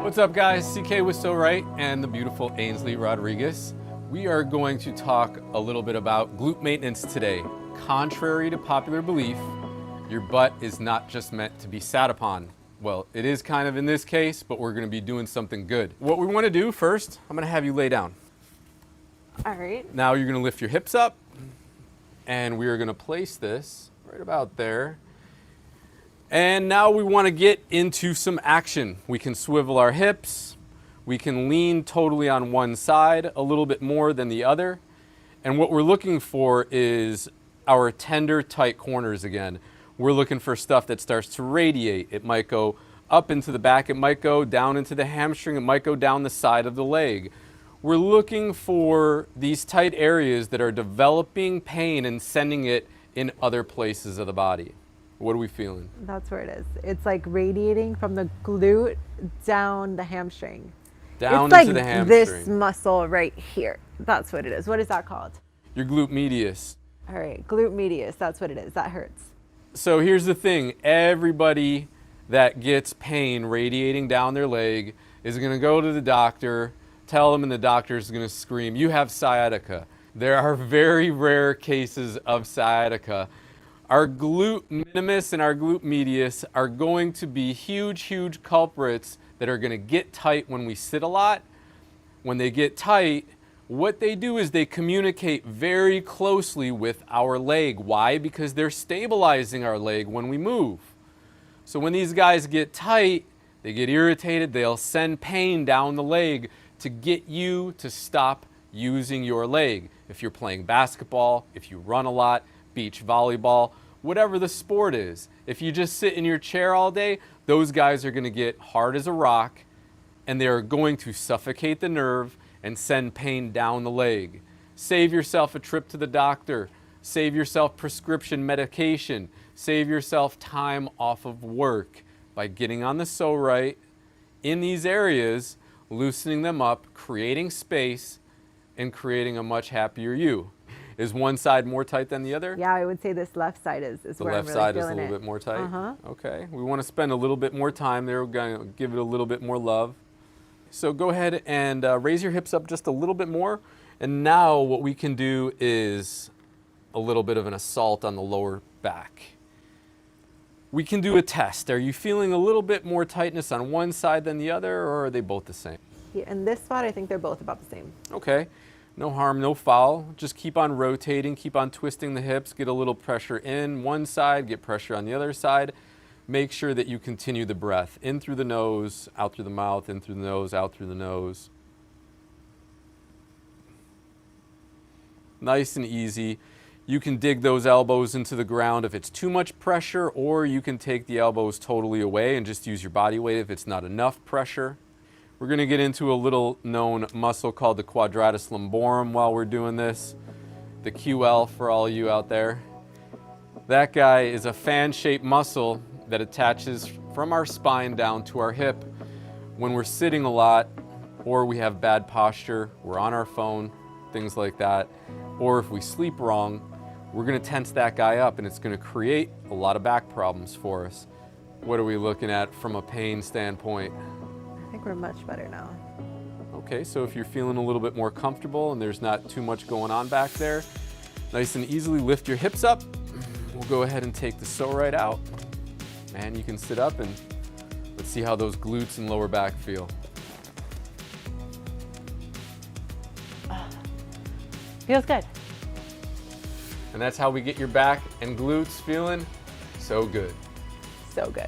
What's up guys, CK with PSO-RITE and the beautiful Ainsley Rodriguez. We are going to talk a little bit about glute maintenance today. Contrary to popular belief, your butt is not just meant to be sat upon. Well, it is kind of in this case, but we're gonna be doing something good. What we wanna do first, I'm gonna have you lay down. All right. Now you're gonna lift your hips up and we are gonna place this right about there. And now we want to get into some action. We can swivel our hips. We can lean totally on one side a little bit more than the other. And what we're looking for is our tender, tight corners again. We're looking for stuff that starts to radiate. It might go up into the back. It might go down into the hamstring. It might go down the side of the leg. We're looking for these tight areas that are developing pain and sending it in other places of the body. What are we feeling? That's where it is. It's like radiating from the glute down the hamstring. Down it's into like the hamstring. This muscle right here. That's what it is. What is that called? Your glute medius. All right, glute medius. That's what it is. That hurts. So here's the thing. Everybody that gets pain radiating down their leg is going to go to the doctor, tell them, and the doctor is going to scream, "You have sciatica." There are very rare cases of sciatica. Our glute minimus and our glute medius are going to be huge, huge culprits that are going to get tight when we sit a lot. When they get tight, what they do is they communicate very closely with our leg. Why? Because they're stabilizing our leg when we move. So when these guys get tight, they get irritated, they'll send pain down the leg to get you to stop using your leg. If you're playing basketball, if you run a lot, beach volleyball, whatever the sport is. If you just sit in your chair all day, those guys are going to get hard as a rock and they're going to suffocate the nerve and send pain down the leg. Save yourself a trip to the doctor. Save yourself prescription medication. Save yourself time off of work by getting on the PSO-RITE in these areas, loosening them up, creating space, and creating a much happier you. Is one side more tight than the other? Yeah, I would say this left side is where I'm really feeling it. The left side is a little bit more tight? Uh-huh. Okay, we want to spend a little bit more time there. We're going to give it a little bit more love. So go ahead and raise your hips up just a little bit more. And now what we can do is a little bit of an assault on the lower back. We can do a test. Are you feeling a little bit more tightness on one side than the other, or are they both the same? Yeah, in this spot, I think they're both about the same. Okay. No harm, no foul. Just keep on rotating, keep on twisting the hips, get a little pressure in one side, get pressure on the other side. Make sure that you continue the breath. In through the nose, out through the mouth, in through the nose, out through the nose. Nice and easy. You can dig those elbows into the ground if it's too much pressure, or you can take the elbows totally away and just use your body weight if it's not enough pressure. We're going to get into a little known muscle called the quadratus lumborum while we're doing this. The QL for all you out there. That guy is a fan-shaped muscle that attaches from our spine down to our hip. When we're sitting a lot, or we have bad posture, we're on our phone, things like that, or if we sleep wrong, we're going to tense that guy up and it's going to create a lot of back problems for us. What are we looking at from a pain standpoint? I think we're much better now. Okay, so if you're feeling a little bit more comfortable and there's not too much going on back there, nice and easily lift your hips up. We'll go ahead and take the PSO-RITE out. And you can sit up and let's see how those glutes and lower back feel. Feels good. And that's how we get your back and glutes feeling so good. So good.